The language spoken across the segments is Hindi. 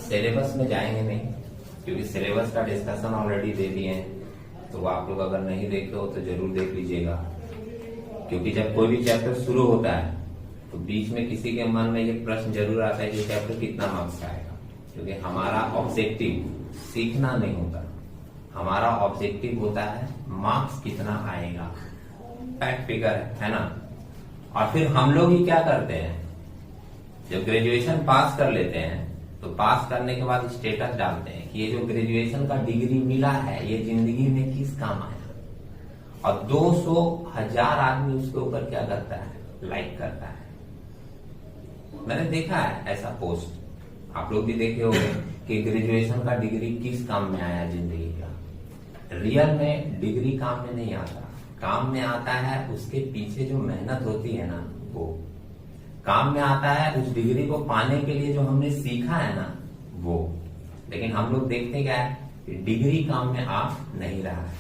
सिलेबस में जाएंगे नहीं, क्योंकि सिलेबस का डिस्कशन ऑलरेडी दे दिए हैं। तो वो आप लोग अगर नहीं देखे हो तो जरूर देख लीजिएगा, क्योंकि जब कोई भी चैप्टर शुरू होता है तो बीच में किसी के मन में ये प्रश्न जरूर आता है कि चैप्टर कितना मार्क्स आएगा। क्योंकि हमारा ऑब्जेक्टिव सीखना नहीं होता, हमारा ऑब्जेक्टिव होता है मार्क्स कितना आएगा, फैक्ट फिगर है ना। और फिर हम लोग ही क्या करते हैं, जब ग्रेजुएशन पास कर लेते हैं तो पास करने के बाद स्टेटस डालते हैं कि ये जो ग्रेजुएशन का डिग्री मिला है ये जिंदगी में किस काम आया। और 200,000 आदमी उसके ऊपर क्या करता है, लाइक करता है। मैंने देखा है ऐसा पोस्ट, आप लोग भी देखे होंगे कि ग्रेजुएशन का डिग्री किस काम में आया जिंदगी का। रियल में डिग्री काम में नहीं आता, काम में आता है उसके पीछे जो मेहनत होती है ना, वो काम में आता है उस डिग्री को पाने के लिए जो हमने सीखा है ना वो। लेकिन हम लोग देखते क्या है कि डिग्री काम में आ नहीं रहा है।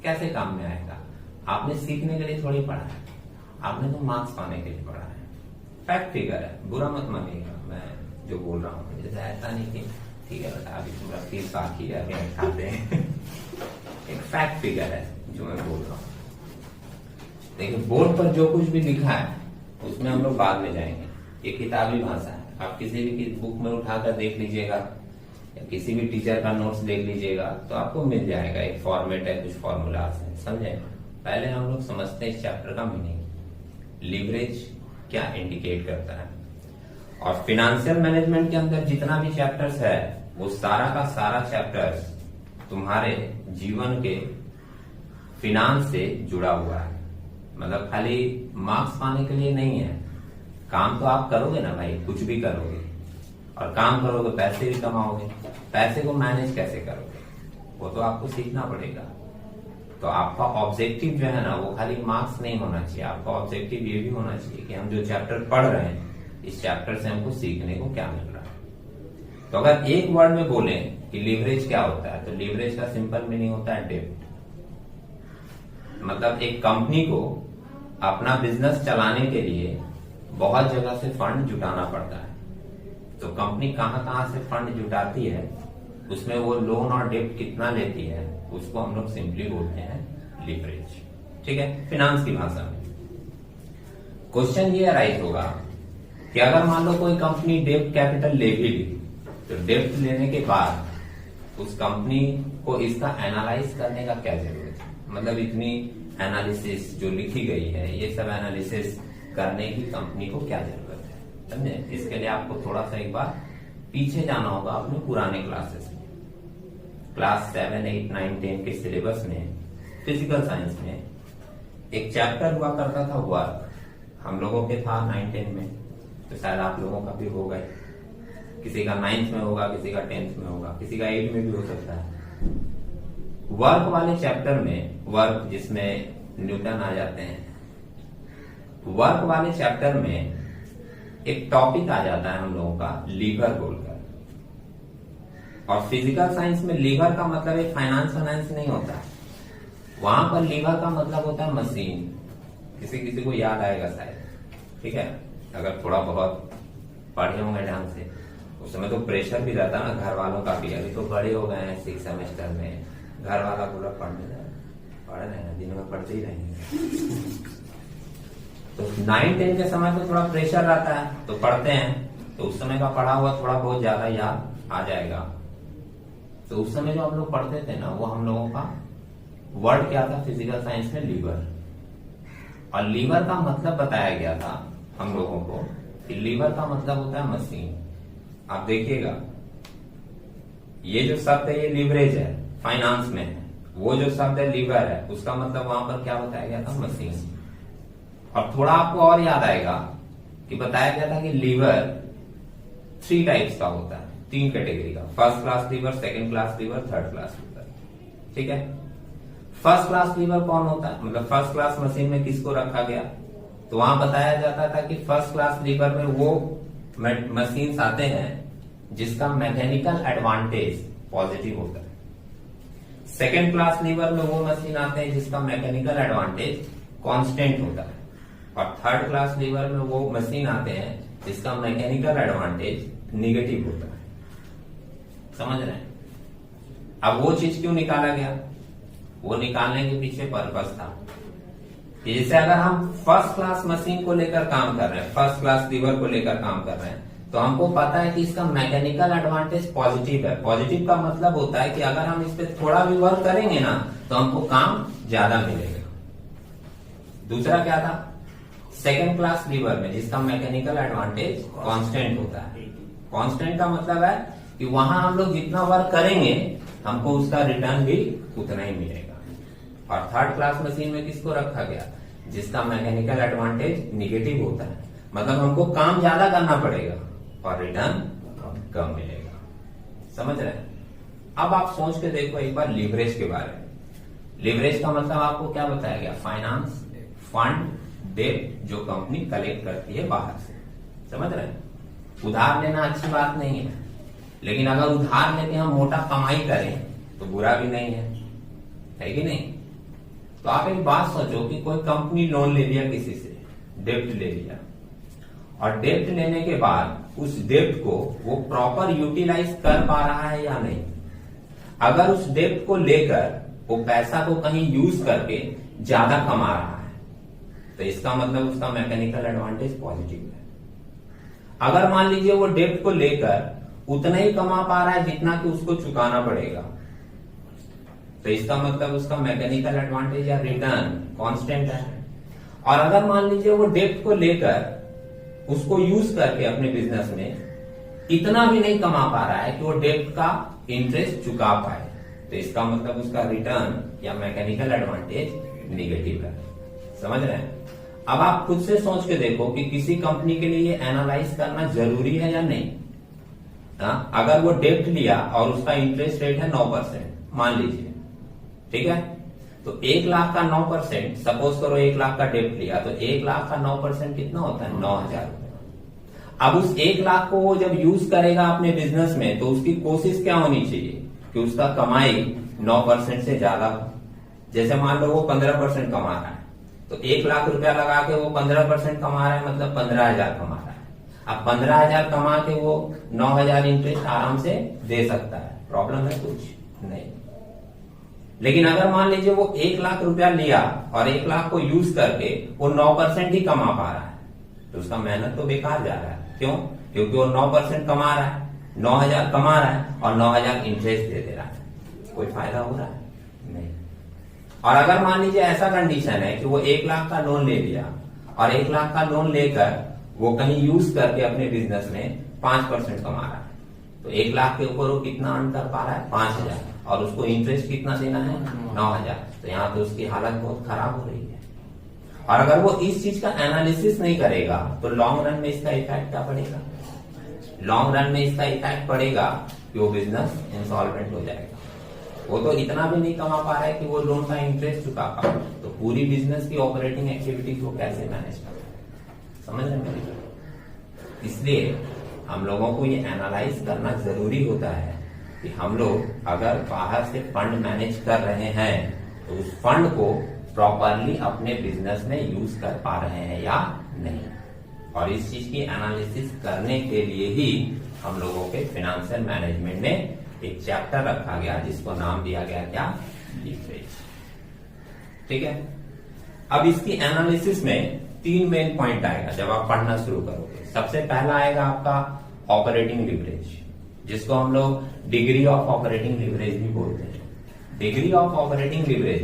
कैसे काम में आएगा? आपने सीखने के लिए थोड़ी पढ़ा है, आपने तो मार्क्स पाने के लिए पढ़ा है। फैक्ट फिगर है, बुरा मत मानिएगा मैं जो बोल रहा हूँ। जैसे ऐसा नहीं कि ठीक है बेटा अभी पूरा फीस बाकी है खाते हैं एक फैक्ट फिगर है जो मैं बोल रहा हूँ। देखिए बोर्ड पर जो कुछ भी लिखा है उसमें हम लोग बाद में जाएंगे। ये किताबी भाषा है, आप किसी भी बुक में उठाकर देख लीजिएगा या किसी भी टीचर का नोट्स देख लीजिएगा तो आपको मिल जाएगा। एक फॉर्मेट है, कुछ फॉर्मूलाज है, समझे। पहले हम लोग समझते हैं इस चैप्टर का मीनिंग, लीवरेज क्या इंडिकेट करता है। और फिनेंशियल मैनेजमेंट के अंदर जितना भी चैप्टर्स है वो सारा का सारा चैप्टर्स तुम्हारे जीवन के फिनांस से जुड़ा हुआ है। मतलब खाली मार्क्स पाने के लिए नहीं है, काम तो आप करोगे ना भाई, कुछ भी करोगे और काम करोगे पैसे भी कमाओगे। पैसे को मैनेज कैसे करोगे वो तो आपको सीखना पड़ेगा। तो आपका ऑब्जेक्टिव जो है ना वो खाली मार्क्स नहीं होना चाहिए, आपका ऑब्जेक्टिव ये भी होना चाहिए कि हम जो चैप्टर पढ़ रहे हैं इस चैप्टर से हमको सीखने को क्या मिल रहा है। तो अगर एक वर्ड में बोले कि लीवरेज क्या होता है, तो लीवरेज का सिंपल मीनिंग होता है डेब्ट। मतलब एक कंपनी को अपना बिजनेस चलाने के लिए बहुत जगह से फंड जुटाना पड़ता है। तो कंपनी कहां से फंड जुटाती है, उसमें वो लोन और डेब्ट कितना लेती है, उसको हम लोग सिंपली बोलते हैं लीवरेज। ठीक है, फिनांस की भाषा में। क्वेश्चन ये अराइज होगा कि अगर मान लो कोई कंपनी डेब्ट कैपिटल ले भी ली, तो डेब्ट लेने के बाद उस कंपनी को इसका एनालाइज करने का क्या जरूरत है। मतलब इतनी एनालिसिस जो लिखी गई है, ये सब एनालिसिस करने की कंपनी को क्या जरूरत है, समझे। इसके लिए आपको थोड़ा सा एक बार पीछे जाना होगा अपने पुराने क्लासेस में। क्लास 7, 8, 9, 10 के सिलेबस में फिजिकल साइंस में एक चैप्टर हुआ करता था वर्क, हम लोगों के था 9, 10 में, तो शायद आप लोगों का भी होगा। किसी का 9th में होगा, किसी का 10th में होगा, किसी का 8 में भी हो सकता है। वर्क वाले चैप्टर में, वर्क जिसमें न्यूटन आ जाते हैं, वर्क वाले चैप्टर में एक टॉपिक आ जाता है हम लोगों का लीवर बोलकर। और फिजिकल साइंस में लीवर का मतलब एक फाइनेंस नहीं होता है, वहां पर लीवर का मतलब होता है मशीन। किसी को याद आएगा शायद, ठीक है, अगर थोड़ा बहुत पढ़े होंगे ढंग से। उस समय तो प्रेशर भी रहता ना घर वालों का भी, अभी तो बड़े हो गए हैं 6 सेमेस्टर में, घर वाला पूरा पढ़ रहे हैं, दिन में पढ़ते ही रहेंगे। तो 9, 10 के समय तो थोड़ा प्रेशर रहता है तो पढ़ते हैं, तो उस समय का पढ़ा हुआ थोड़ा बहुत ज्यादा याद आ जाएगा। तो उस समय जो हम लोग पढ़ते थे ना, वो हम लोगों का वर्ड क्या था फिजिकल साइंस में, लीवर। और लीवर का मतलब बताया गया था हम लोगों को कि लीवर का मतलब होता है मशीन। आप देखिएगा ये जो शब्द है ये लीवरेज है, फाइनेंस में है। वो जो शब्द है लीवर है, उसका मतलब वहां पर क्या बताया गया था, मशीन। और थोड़ा आपको और याद आएगा कि बताया गया था कि लीवर 3 टाइप्स का होता है, 3 कैटेगरी का, first class lever, second class lever, third class lever. ठीक है, फर्स्ट क्लास लीवर कौन होता है, मतलब फर्स्ट क्लास मशीन में किसको रखा गया, तो वहां बताया जाता था कि फर्स्ट क्लास लीवर में वो मशीन्स आते हैं जिसका मैकेनिकल एडवांटेज पॉजिटिव होता है। सेकेंड क्लास लीवर में वो मशीन आते हैं जिसका मैकेनिकल एडवांटेज कांस्टेंट होता है। और थर्ड क्लास लीवर में वो मशीन आते हैं जिसका मैकेनिकल एडवांटेज निगेटिव होता है। समझ रहे हैं? अब वो चीज क्यों निकाला गया? वो निकालने के पीछे पर्पस था कि जैसे अगर हम फर्स्ट क्लास मशीन को लेकर काम कर रहे हैं, फर्स्ट क्लास लीवर को लेकर काम कर रहे हैं, तो हमको पता है कि इसका मैकेनिकल एडवांटेज पॉजिटिव है। पॉजिटिव का मतलब होता है कि अगर हम इस पे थोड़ा भी वर्क करेंगे ना तो हमको काम ज्यादा मिलेगा। दूसरा क्या था? सेकेंड क्लास लीवर में जिसका मैकेनिकल एडवांटेज कांस्टेंट होता है। कांस्टेंट का मतलब है कि वहां हम लोग जितना वर्क करेंगे हमको उसका रिटर्न भी उतना ही मिलेगा। और थर्ड क्लास मशीन में किसको रखा गया? जिसका मैकेनिकल एडवांटेज निगेटिव होता है, मतलब हमको काम ज्यादा करना पड़ेगा और रिटर्न कम मिलेगा। समझ रहे हैं? अब आप सोच के देखो एक बार लीवरेज के बारे में। लीवरेज का मतलब आपको क्या बताया गया? फाइनेंस, फंड, डेट जो कंपनी कलेक्ट करती है बाहर से। समझ रहे हैं? उधार लेना अच्छी बात नहीं है, लेकिन अगर उधार लेके हम मोटा कमाई करें तो बुरा भी नहीं है कि नहीं? तो आप एक बात सोचो कि कोई कंपनी लोन ले लिया किसी से, डेप्ट ले लिया, और डेप्ट लेने के बाद उस डेप्ट को वो प्रॉपर यूटिलाइज कर पा रहा है या नहीं। अगर उस डेप्ट को लेकर वो पैसा को कहीं यूज करके ज्यादा कमा रहा है तो इसका मतलब उसका मैकेनिकल एडवांटेज पॉजिटिव है। अगर मान लीजिए वो डेप्ट को लेकर उतना ही कमा पा रहा है जितना कि उसको चुकाना पड़ेगा, तो इसका मतलब उसका मैकेनिकल एडवांटेज या रिटर्न कांस्टेंट है। और अगर मान लीजिए वो डेप्ट को लेकर उसको यूज करके अपने बिजनेस में इतना भी नहीं कमा पा रहा है कि वो डेप्ट का इंटरेस्ट चुका पाए, तो इसका मतलब उसका रिटर्न या मैकेनिकल एडवांटेज निगेटिव है। समझ रहे हैं? अब आप खुद से सोच के देखो कि किसी कंपनी के लिए एनालाइज करना जरूरी है या नहीं। अगर वो डेप्ट लिया और उसका इंटरेस्ट रेट है 9%, मान लीजिए, ठीक है, तो 1 लाख का 9%, सपोज करो 1 लाख का डेप्ट लिया, तो 1 लाख का 9% कितना होता है? 9,000 रुपए। अब उस 1 लाख को वो जब यूज करेगा अपने बिजनेस में तो उसकी कोशिश क्या होनी चाहिए कि उसका कमाई 9% से ज्यादा हो। जैसे मान लो वो 15% कमा रहा है, तो 1 लाख रुपया लगा के वो 15% कमा रहा है, मतलब 15,000 कमा रहा है। अब 15,000 कमा के वो 9,000 इंटरेस्ट आराम से दे सकता है, प्रॉब्लम है कुछ नहीं। लेकिन अगर मान लीजिए वो 1 लाख रुपया लिया और 1 लाख को यूज करके वो 9% ही कमा पा रहा है, तो उसका मेहनत तो बेकार जा रहा है। क्यों? क्योंकि वो 9% कमा रहा है, 9,000 कमा रहा है और 9,000 इंटरेस्ट दे दे रहा है। कोई फायदा हो रहा है? नहीं। और अगर मान लीजिए ऐसा कंडीशन है कि वो 1 लाख का लोन ले लिया और 1 लाख का लोन लेकर वो कहीं यूज करके अपने बिजनेस में 5% कमा रहा है, तो 1 लाख के ऊपर वो कितना अर्न कर पा रहा है? 5,000, और उसको इंटरेस्ट कितना देना है? 9,000। तो यहाँ पे उसकी हालत बहुत खराब हो रही है। और अगर वो इस चीज का एनालिसिस नहीं करेगा तो लॉन्ग रन में इसका इफेक्ट क्या पड़ेगा? लॉन्ग रन में इसका इफेक्ट पड़ेगा कि वो बिजनेस इंसॉल्वेंट हो जाएगा। वो तो इतना भी नहीं कमा पा रहा है कि वो लोन का इंटरेस्ट चुका पाए, तो पूरी बिजनेस की ऑपरेटिंग एक्टिविटीज वो कैसे मैनेज कर? समझ रहे हैं? इसलिए हम लोगों को ये एनालाइज करना जरूरी होता है कि हम लोग अगर बाहर से फंड मैनेज कर रहे हैं तो उस फंड को प्रॉपरली अपने बिजनेस में यूज कर पा रहे हैं या नहीं। और इस चीज की एनालिसिस करने के लिए ही हम लोगों के फाइनेंशियल मैनेजमेंट में एक चैप्टर रखा गया जिसको नाम दिया गया क्या? लीवरेज। ठीक है। अब इसकी एनालिसिस में 3 मेन पॉइंट आएगा जब आप पढ़ना शुरू करोगे। सबसे पहला आएगा आपका ऑपरेटिंग लीवरेज, जिसको हम लोग डिग्री ऑफ ऑपरेटिंग लीवरेज भी बोलते हैं। डिग्री ऑफ ऑपरेटिंग लीवरेज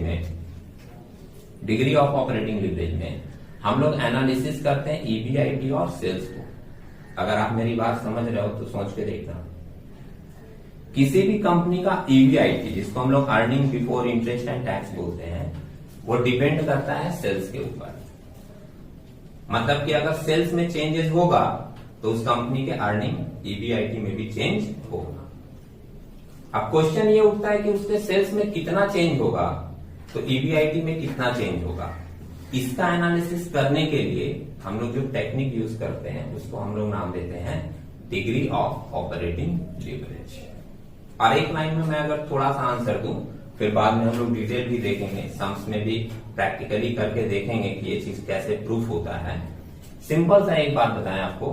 में हम लोग एनालिसिस करते हैं ईबीआईटी और सेल्स को। अगर आप मेरी बात समझ रहे हो तो सोच के देखना, किसी भी कंपनी का ईबीआईटी, जिसको हम लोग earning before interest and tax बोलते हैं, वो डिपेंड करता है सेल्स के ऊपर। मतलब कि अगर सेल्स में चेंजेस होगा तो उस कंपनी के अर्निंग ईबीआईटी में भी चेंज होगा। अब क्वेश्चन ये उठता है कि उसके सेल्स में कितना चेंज होगा तो ईबीआईटी में कितना चेंज होगा। इसका एनालिसिस करने के लिए हम लोग जो टेक्निक यूज करते हैं उसको हम लोग नाम देते हैं डिग्री ऑफ ऑपरेटिंग लीवरेज। और एक लाइन में मैं अगर थोड़ा सा आंसर दूं, फिर बाद में हम लोग डिटेल भी देखेंगे, सम्स में भी प्रैक्टिकली करके देखेंगे कि ये चीज कैसे प्रूफ होता है। सिंपल सा एक बात बताएं आपको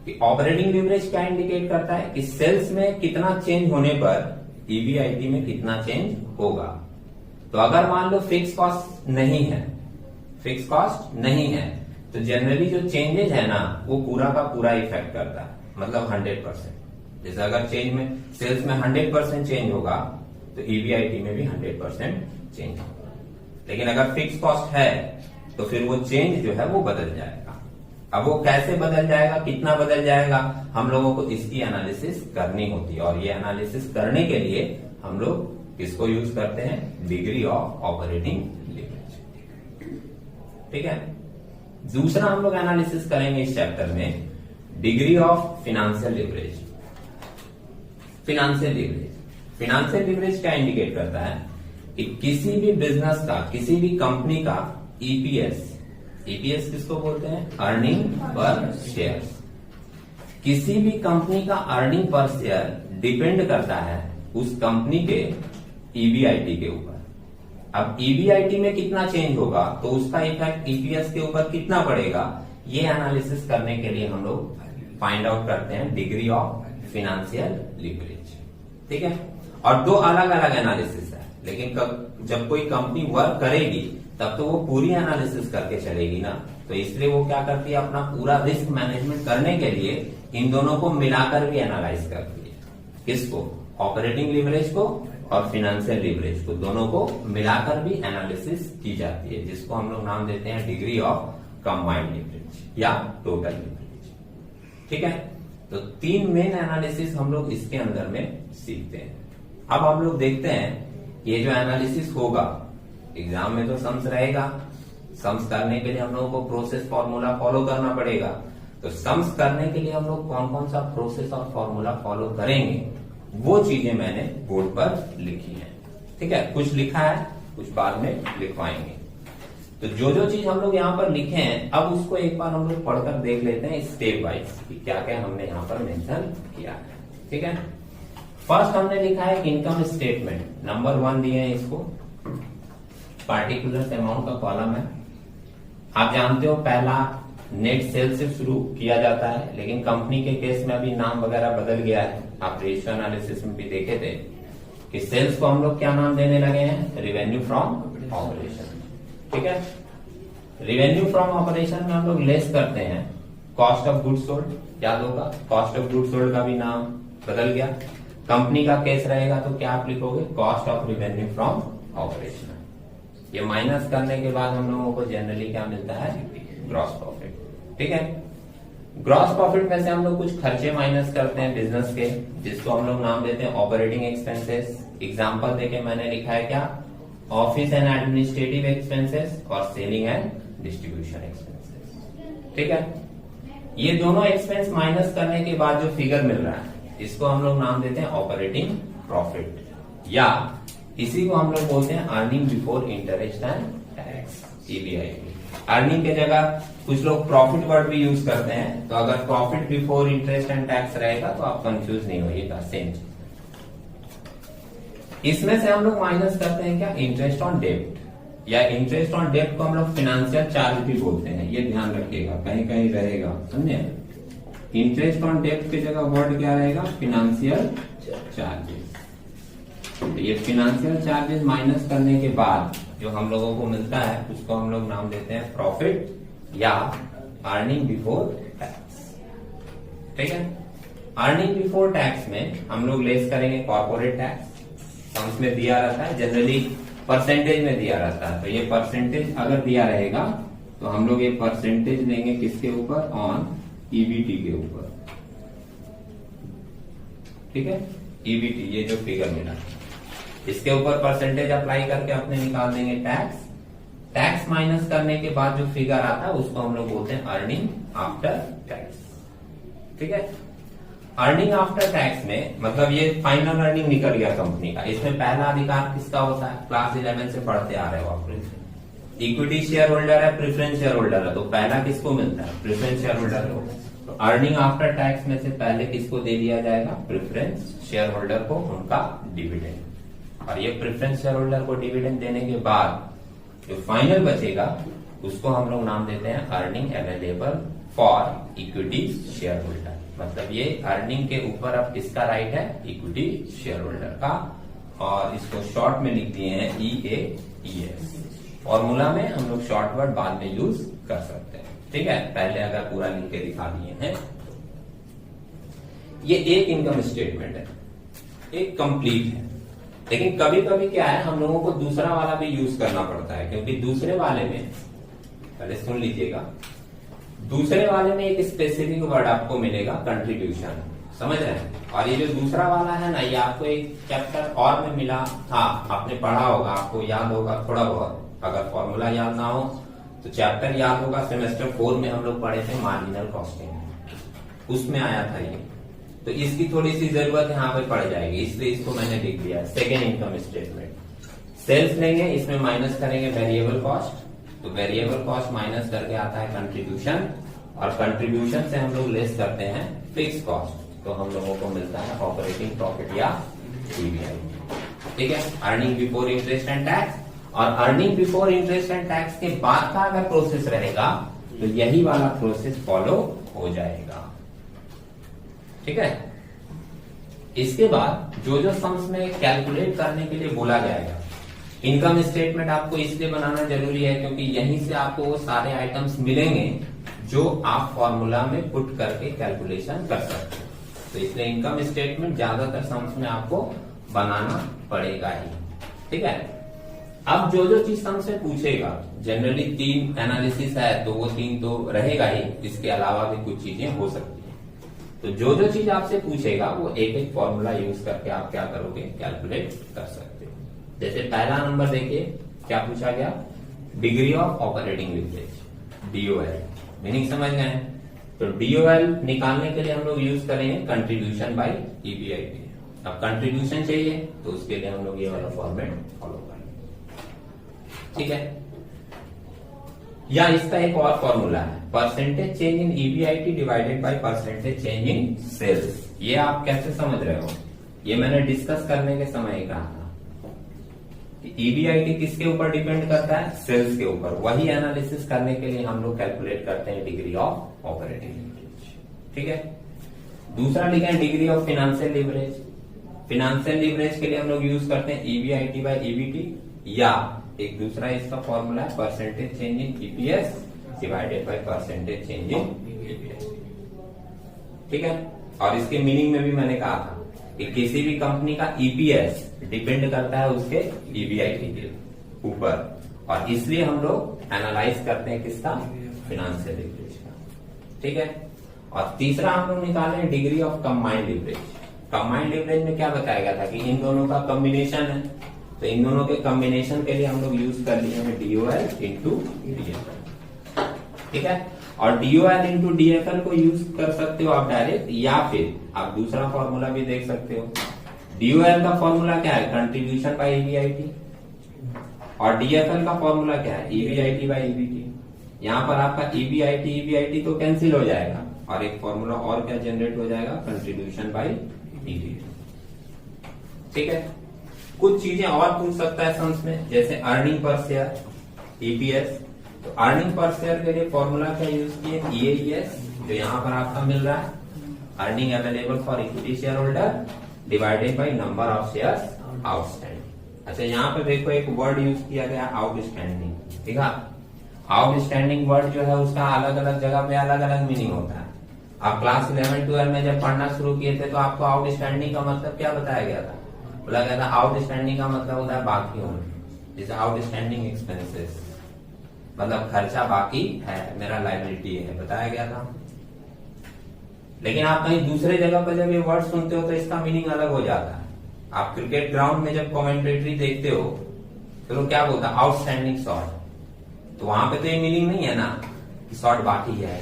कि ऑपरेटिंग लीवरेज क्या इंडिकेट करता है कि सेल्स में कितना चेंज होने पर ईबीआईटी में कितना चेंज होगा। तो अगर मान लो फिक्स कॉस्ट नहीं है, फिक्स कॉस्ट नहीं है, तो जनरली जो चेंजेस है ना वो पूरा का पूरा इफेक्ट करता है, मतलब 100%। जैसे अगर चेंज में सेल्स में 100% चेंज होगा तो ईबीआईटी में भी 100% चेंज होगा। लेकिन अगर फिक्स कॉस्ट है तो फिर वो चेंज जो है वो बदल जाएगा। अब वो कैसे बदल जाएगा, कितना बदल जाएगा, हम लोगों को इसकी एनालिसिस करनी होती है। और ये एनालिसिस करने के लिए हम लोग किसको यूज करते हैं, डिग्री ऑफ ऑपरेटिंग लीवरेज। ठीक है। दूसरा हम लोग एनालिसिस करेंगे इस चैप्टर में degree of financial leverage. Financial leverage, financial leverage क्या इंडिकेट करता है कि किसी भी बिजनेस का, किसी भी कंपनी का ईपीएस, ईपीएस किसको बोलते हैं, अर्निंग पर शेयर। किसी भी कंपनी का अर्निंग पर शेयर डिपेंड करता है उस कंपनी के ईबीआईटी के ऊपर। अब ईबीआईटी में कितना चेंज होगा तो उसका इफेक्ट ईपीएस के ऊपर कितना पड़ेगा, ये एनालिसिस करने के लिए हम लोग फाइंड आउट करते हैं डिग्री ऑफ फिनेंशियल लीवरेज। ठीक है। और दो अलग अलग एनालिसिस है, लेकिन जब कोई कंपनी वर्क करेगी तब तो वो पूरी एनालिसिस करके चलेगी ना, तो इसलिए वो क्या करती है, अपना पूरा रिस्क मैनेजमेंट करने के लिए इन दोनों को मिलाकर भी एनालाइज करती है। किसको, ऑपरेटिंग लीवरेज को और फिनेंशियल लीवरेज को, दोनों को मिलाकर भी एनालिसिस की जाती है, जिसको हम लोग नाम देते हैं डिग्री ऑफ कंबाइंड लीवरेज या टोटल लीवरेज। ठीक है। तो तीन मेन एनालिसिस हम लोग इसके अंदर में सीखते हैं। अब हम लोग देखते हैं ये जो एनालिसिस होगा, एग्जाम में तो सम्स रहेगा, सम्स करने के लिए हम लोगों को प्रोसेस फॉर्मूला फॉलो करना पड़ेगा। तो सम्स करने के लिए हम लोग कौन कौन सा प्रोसेस और फॉर्मूला फॉलो करेंगे वो चीजें मैंने बोर्ड पर लिखी है। ठीक है। कुछ लिखा है, कुछ बाद में लिखवाएंगे। तो जो जो चीज हम लोग यहाँ पर लिखे हैं, अब उसको एक बार हम लोग पढ़कर देख लेते हैं स्टेप वाइज कि क्या क्या हमने यहाँ पर मेंशन किया है। ठीक है। फर्स्ट हमने लिखा है इनकम स्टेटमेंट, नंबर 1 दिए हैं इसको, पार्टिकुलर अमाउंट का कॉलम है। आप जानते हो पहला नेट सेल से शुरू किया जाता है, लेकिन कंपनी के केस में अभी नाम वगैरह बदल गया है। आप रेशियो एनालिसिस में भी देखे थे कि सेल्स को हम लोग क्या नाम देने लगे हैं, रेवेन्यू फ्रॉम ऑपरेशन। ठीक है। रेवेन्यू फ्रॉम ऑपरेशन में हम लोग लेस करते हैं कॉस्ट ऑफ गुड्स सोल्ड। याद होगा कॉस्ट ऑफ गुड्स सोल्ड का भी नाम बदल गया। कंपनी का केस रहेगा तो क्या आप लिखोगे, cost of revenue from operation. ये माइनस करने के बाद हम लोगों को जनरली क्या मिलता है, ग्रॉस प्रॉफिट। ठीक है। ग्रॉस प्रॉफिट में से हम लोग कुछ खर्चे माइनस करते हैं बिजनेस के, जिसको हम लोग नाम देते हैं ऑपरेटिंग एक्सपेंसेस। एग्जांपल देके मैंने लिखा है क्या, ऑफिस एंड एडमिनिस्ट्रेटिव एक्सपेंसेस और सेलिंग एंड डिस्ट्रीब्यूशन एक्सपेंसेस। ठीक है। ये दोनों एक्सपेंस माइनस करने के बाद जो फिगर मिल रहा है इसको हम लोग नाम देते हैं ऑपरेटिंग प्रॉफिट, या इसी को हम लोग बोलते हैं earning before interest and tax, EBIT. Earning के जगह कुछ लोग प्रॉफिट वर्ड भी यूज करते हैं, तो अगर profit before interest and tax रहेगा तो आप कंफ्यूज नहीं होइएगा, सेम। इसमें से हम लोग माइनस करते हैं क्या, इंटरेस्ट ऑन डेब्ट, या इंटरेस्ट ऑन डेब्ट को हम लोग फाइनेंशियल चार्ज भी बोलते हैं, ये ध्यान रखिएगा, कहीं कहीं रहेगा, समझे। इंटरेस्ट ऑन डेब्ट की जगह वर्ड क्या रहेगा, फाइनेंशियल चार्जेस। तो ये फाइनेंशियल चार्जेस माइनस करने के बाद जो हम लोगों को मिलता है उसको हम लोग नाम देते हैं प्रॉफिट या अर्निंग बिफोर टैक्स। ठीक है। अर्निंग बिफोर टैक्स में हम लोग लेस करेंगे कॉर्पोरेट टैक्स, सम्स में दिया रहता है, जनरली परसेंटेज में दिया रहता है। तो ये परसेंटेज अगर दिया रहेगा तो हम लोग ये परसेंटेज लेंगे किसके ऊपर, ऑन ईबीटी के ऊपर। ठीक है। ईबीटी ये जो फिगर मिला इसके ऊपर परसेंटेज अप्लाई करके अपने निकाल देंगे टैक्स। टैक्स माइनस करने के बाद जो फिगर आता है उसको हम लोग बोलते हैं अर्निंग आफ्टर टैक्स। ठीक है। अर्निंग आफ्टर टैक्स में मतलब ये फाइनल अर्निंग निकल गया कंपनी का। इसमें पहला अधिकार किसका होता है, क्लास 11 से पढ़ते आ रहे हो आप, इक्विटी शेयर होल्डर है, प्रेफरेंस शेयर होल्डर है, तो पहला किसको मिलता है, प्रेफरेंस शेयर होल्डर को। तो अर्निंग आफ्टर टैक्स में से पहले किसको दे दिया जाएगा, प्रेफरेंस शेयर होल्डर को उनका डिविडेंड। और ये प्रेफरेंस शेयर होल्डर को डिविडेंड देने के बाद जो फाइनल बचेगा उसको हम लोग नाम देते हैं earning available for equity share holder. मतलब ये अर्निंग के ऊपर अब किसका राइट है, इक्विटी शेयर होल्डर का, और इसको शॉर्ट में लिख दिए हैं EAES। फॉर्मूला में हम लोग शॉर्ट वर्ड बाद में यूज कर सकते हैं, ठीक है, पहले अगर पूरा लिख के दिखा दिए हैं। ये एक इनकम स्टेटमेंट है, एक कंप्लीट है, लेकिन कभी कभी क्या है, हम लोगों को दूसरा वाला भी यूज करना पड़ता है, क्योंकि दूसरे वाले में, पहले सुन लीजिएगा, दूसरे वाले में एक स्पेसिफिक वर्ड आपको मिलेगा कंट्रीब्यूशन, समझ रहे हैं। और ये जो दूसरा वाला है ना, ये आपको एक चैप्टर और में मिला था, आपने पढ़ा होगा, आपको याद होगा थोड़ा बहुत, अगर फॉर्मूला याद ना हो तो चैप्टर याद होगा, सेमेस्टर 4 में हम लोग पढ़े थे मार्जिनल कॉस्टिंग, उसमें आया था ये। तो इसकी थोड़ी सी जरूरत यहाँ पे पड़ जाएगी, इसलिए इसको मैंने लिख दिया सेकेंड इनकम स्टेटमेंट। सेल्स लेंगे, इसमें माइनस करेंगे वेरिएबल कॉस्ट, तो वेरिएबल कॉस्ट माइनस करके आता है कंट्रीब्यूशन, और कंट्रीब्यूशन से हम लोग लेस करते हैं फिक्स कॉस्ट, तो हम लोगों को मिलता है ऑपरेटिंग प्रॉफिट या EBIT, ठीक है। Earning before interest and tax, और earning before interest and tax के बाद का अगर प्रोसेस रहेगा तो यही वाला प्रोसेस फॉलो हो जाएगा, ठीक है। इसके बाद जो जो सम्स में कैलकुलेट करने के लिए बोला जाएगा, इनकम स्टेटमेंट आपको इसलिए बनाना जरूरी है क्योंकि यहीं से आपको वो सारे आइटम्स मिलेंगे जो आप फॉर्मूला में पुट करके कैलकुलेशन कर सकते हैं, तो इसलिए इनकम स्टेटमेंट ज्यादातर सम्स में आपको बनाना पड़ेगा ही, ठीक है। अब जो जो चीज हमसे पूछेगा, जनरली 3 एनालिसिस है तो वो 3 तो रहेगा ही, इसके अलावा भी कुछ चीजें हो सकती हैं, तो जो जो चीज आपसे पूछेगा वो एक एक फॉर्मूला यूज करके आप क्या करोगे, कैलकुलेट कर सकते हो। जैसे पहला नंबर देखिए क्या पूछा गया, degree of operating leverage, DOL, meaning समझ गए। तो DOL निकालने के लिए हम लोग यूज करेंगे कंट्रीब्यूशन बाय EBIT। अब कंट्रीब्यूशन चाहिए तो उसके लिए हम लोग ये वाला फॉर्मेट फॉलो करेंगे, ठीक है। या इसका एक और फॉर्मूला है, percentage change in EBIT divided by percentage change in sales. ये आप कैसे समझ रहे हो, ये मैंने डिस्कस करने के समय कहा था कि EBIT किसके ऊपर डिपेंड करता है, सेल्स के ऊपर। वही एनालिसिस करने के लिए हम लोग कैलकुलेट करते हैं डिग्री ऑफ ऑपरेटिंग लीवरेज, ठीक है। दूसरा लिखा है degree of financial leverage. Financial leverage के लिए हम लोग यूज करते हैं EBIT बाय EBT, या एक दूसरा इसका फॉर्मूला है percentage change in EPS divided by percentage change in EPS, ठीक है। और इसके मीनिंग में भी मैंने कहा था कि किसी भी कंपनी का EPS डिपेंड करता है उसके EBIT के ऊपर, और इसलिए हम लोग एनालाइज करते हैं किसका, फिनेंशियल लीवरेज का, ठीक है। और तीसरा हम लोग निकाले degree of combined leverage. Combined leverage में क्या बताया गया था कि इन दोनों का कॉम्बिनेशन है, तो इन दोनों के कॉम्बिनेशन के लिए हम लोग यूज कर लिए हैं DOL इंटू DFL, ठीक है। और DOL इंटू DFL को यूज कर सकते हो आप डायरेक्ट, या फिर आप दूसरा फॉर्मूला भी देख सकते हो। DOL का फॉर्मूला क्या है, कंट्रीब्यूशन बाय EBIT, और DFL का फॉर्मूला क्या है, EBIT बाय EBT। यहाँ पर आपका EBIT तो कैंसिल हो जाएगा, और एक फॉर्मूला और क्या जनरेट हो जाएगा, कंट्रीब्यूशन बाय EBT, ठीक है। कुछ चीजें और पूछ सकता है सम्स में, जैसे अर्निंग पर शेयर EPS। तो अर्निंग पर शेयर के लिए फॉर्मूला क्या यूज किए, EAES, जो यहाँ पर आपका मिल रहा है, earning available for equity share holder divided by number of shares outstanding. अच्छा, यहाँ पे देखो एक वर्ड यूज किया गया आउटस्टैंडिंग, ठीक है। आउटस्टैंडिंग वर्ड जो है उसका अलग अलग जगह पे अलग अलग मीनिंग होता है। आप क्लास 11-12 में जब पढ़ना शुरू किए थे तो आपको आउटस्टैंडिंग का मतलब क्या बताया गया था, बोला गया था आउटस्टैंडिंग का मतलब होता है बाकी होना, जैसे आउटस्टैंडिंग एक्सपेंसेस, मतलब खर्चा बाकी है, मेरा लायबिलिटी है, बताया गया था। लेकिन आप कहीं दूसरे जगह पर जब ये वर्ड सुनते हो तो इसका मीनिंग अलग हो जाता है। आप क्रिकेट ग्राउंड में जब कमेंटेटरी देखते हो तो लोग क्या बोलता है, आउटस्टैंडिंग शॉट, तो वहां पे तो ये मीनिंग नहीं है ना कि शॉट बाकी है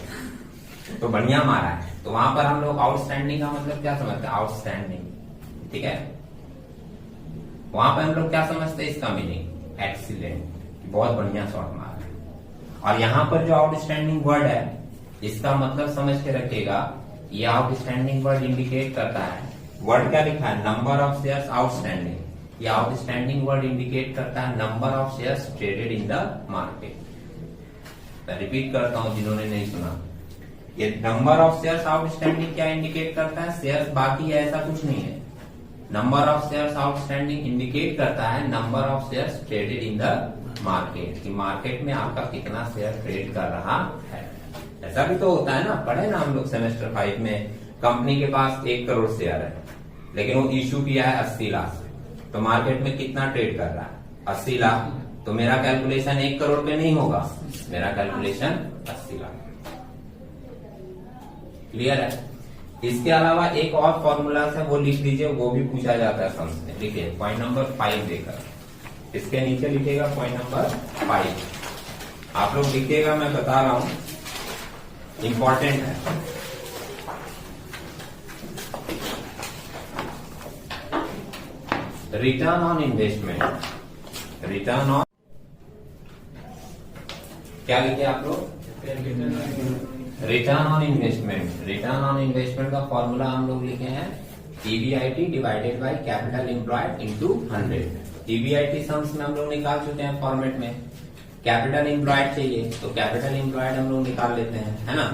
तो बढ़िया मारा है, तो वहां पर हम लोग आउटस्टैंडिंग का मतलब क्या समझते हैं, आउटस्टैंडिंग, ठीक है। वहां पर हम लोग क्या समझते हैं, इसका मीनिंग एक्सीलेंट, बहुत बढ़िया शॉट मारा है। और यहाँ पर जो आउटस्टैंडिंग वर्ड है इसका मतलब समझ के रखिएगा, ये आउटस्टैंडिंग वर्ड इंडिकेट करता है, वर्ड क्या लिखा है, नंबर ऑफ शेयर्स आउटस्टैंडिंग। ये आउटस्टैंडिंग वर्ड इंडिकेट करता है number of shares traded in the market. मैं रिपीट करता हूं जिन्होंने नहीं सुना, ये नंबर ऑफ शेयर्स आउटस्टैंडिंग क्या इंडिकेट करता है? शेयर्स बाकी है ऐसा कुछ नहीं है। Number of shares outstanding indicate करता है number of shares traded in the market, कि मार्केट में आपका कितना शेयर ट्रेड कर रहा है। ऐसा भी तो होता है ना, पढ़े ना हम लोग सेमेस्टर 5 में, कंपनी के पास 1 करोड़ शेयर है लेकिन वो इश्यू किया है 80 लाख, तो मार्केट में कितना ट्रेड कर रहा है? 80 लाख। तो मेरा कैलकुलेशन 1 करोड़ पे नहीं होगा, मेरा कैलकुलेशन 80 लाख। क्लियर है? इसके अलावा एक और फॉर्मूला है वो लिख लीजिए, वो भी पूछा जाता है सम्स में। लिखिए पॉइंट नंबर 5 देकर, इसके नीचे लिखिएगा पॉइंट नंबर 5। आप लोग लिखिएगा, मैं बता रहा हूं, इंपॉर्टेंट है। Return on investment, return on, क्या लिखे आप लोग? Return on investment. Return on investment का फॉर्मूला हम लोग लिखे हैं EBIT divided by capital employed into 100। EBIT sums में हम लोग निकाल चुके हैं फॉर्मेट में। कैपिटल एम्प्लॉयड चाहिए तो कैपिटल एम्प्लॉयड हम लोग निकाल लेते हैं, है ना।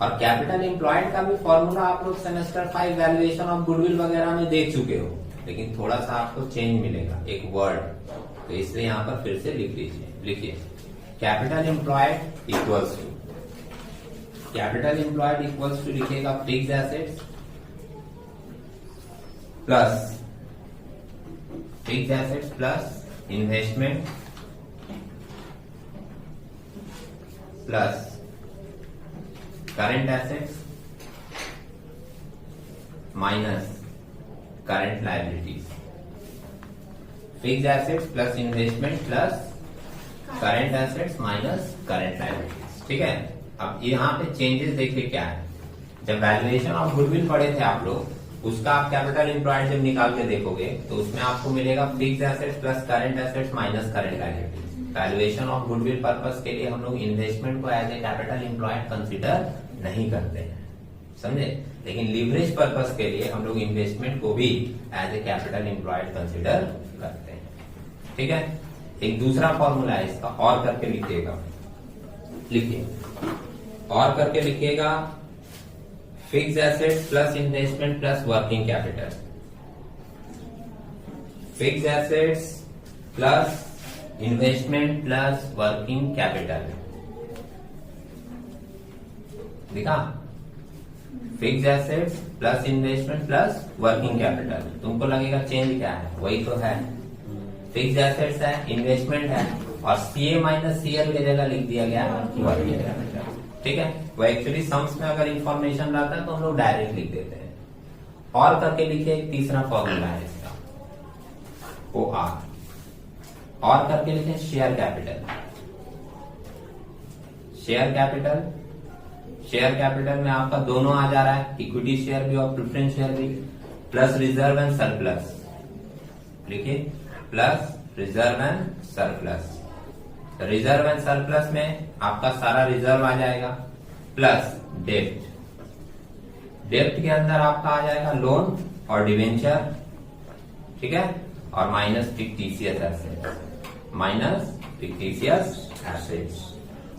और कैपिटल एम्प्लॉयड का भी फॉर्मूला आप लोग सेमेस्टर 5 वैल्यूएशन ऑफ गुडविल वगैरह में देख चुके हो, लेकिन थोड़ा सा आपको चेंज मिलेगा एक वर्ड, तो इसलिए यहाँ पर फिर से लिख लीजिए। लिखिए capital employed equals to, capital employed equals to लिखिएगा fix assets plus investment plus current assets minus current liabilities. Fix assets plus investment plus current assets minus current liabilities. ठीक है, अब यहाँ पे चेंजेस देखिए क्या है। जब वैल्यूएशन ऑफ गुडविल पढ़े थे आप लोग, उसका आप कैपिटल एम्प्लॉयड जब निकाल के देखोगे तो उसमें आपको मिलेगा fixed assets plus current assets minus current liabilities. Valuation of goodwill purpose के लिए हम लोग इन्वेस्टमेंट को as a capital employed consider नहीं करते हैं, समझे। लेकिन लीवरेज पर्पस के लिए हम लोग इन्वेस्टमेंट को भी as a capital employed consider करते हैं। ठीक है, एक दूसरा फॉर्मूला है इसका, और करके लिखिएगा। लिखिए और करके लिखिएगा fix assets plus investment plus working capital. Fix assets plus investment plus working capital. देखा, fix assets plus investment plus working capital. तुमको लगेगा चेंज क्या है, वही तो है। फिक्स एसेट्स है, इन्वेस्टमेंट है, और CA माइनस CL की जगह लिख दिया गया वर्किंग कैपिटल। ठीक है, वो एक्चुअली सम्स में अगर इंफॉर्मेशन रहता है तो हम लोग डायरेक्ट लिख देते हैं। और करके लिखिए, एक तीसरा फॉर्मूला है इसका OR। और करके लिखे share capital. Share capital, share capital में आपका दोनों आ जा रहा है, इक्विटी शेयर भी और प्रेफरेंस शेयर भी, प्लस रिजर्व एंड सरप्लस। लिखिए plus reserve and surplus. Reserve and surplus में आपका सारा रिजर्व आ जाएगा, प्लस डेप्ट। डेप्ट के अंदर आपका आ जाएगा लोन और डिवेंचर, ठीक है, और minus fictitious assets, minus fictitious assets.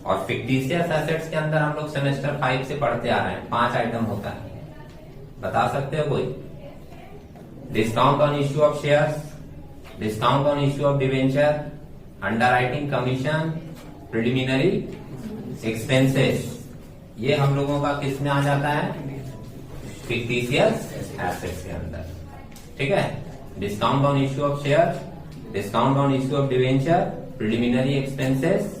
और फिक्टिशियस एसेट्स के अंदर हम लोग सेमेस्टर 5 से पढ़ते आ रहे हैं, 5 आइटम होता है, बता सकते हो कोई? Discount on issue of shares, discount on issue of debenture, underwriting commission, preliminary expenses. ये हम लोगों का किस में आ जाता है? फिक्टिशियस एसेट्स के अंदर। ठीक है, discount on issue of share, discount on issue of debenture, preliminary expenses,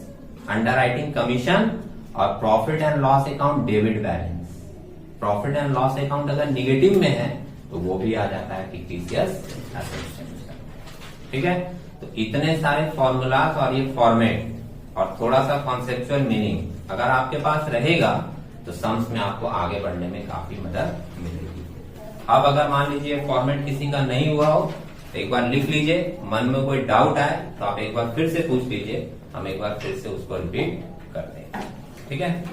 underwriting commission, और profit and loss account debit balance. Profit and loss account अगर निगेटिव में है तो वो भी आ जाता है फिक्टिशियस एसेट्स। ठीक है, तो इतने सारे फॉर्मूलाज और ये फॉर्मेट और थोड़ा सा कॉन्सेप्चुअल मीनिंग अगर आपके पास रहेगा तो सम्स में आपको आगे बढ़ने में काफी मदद मिलेगी। अब अगर मान लीजिए फॉर्मेट किसी का नहीं हुआ हो तो एक बार लिख लीजिए, मन में कोई डाउट आए तो आप एक बार फिर से पूछ लीजिए, हम एक बार फिर से उसको रिपीट करते हैं। ठीक है।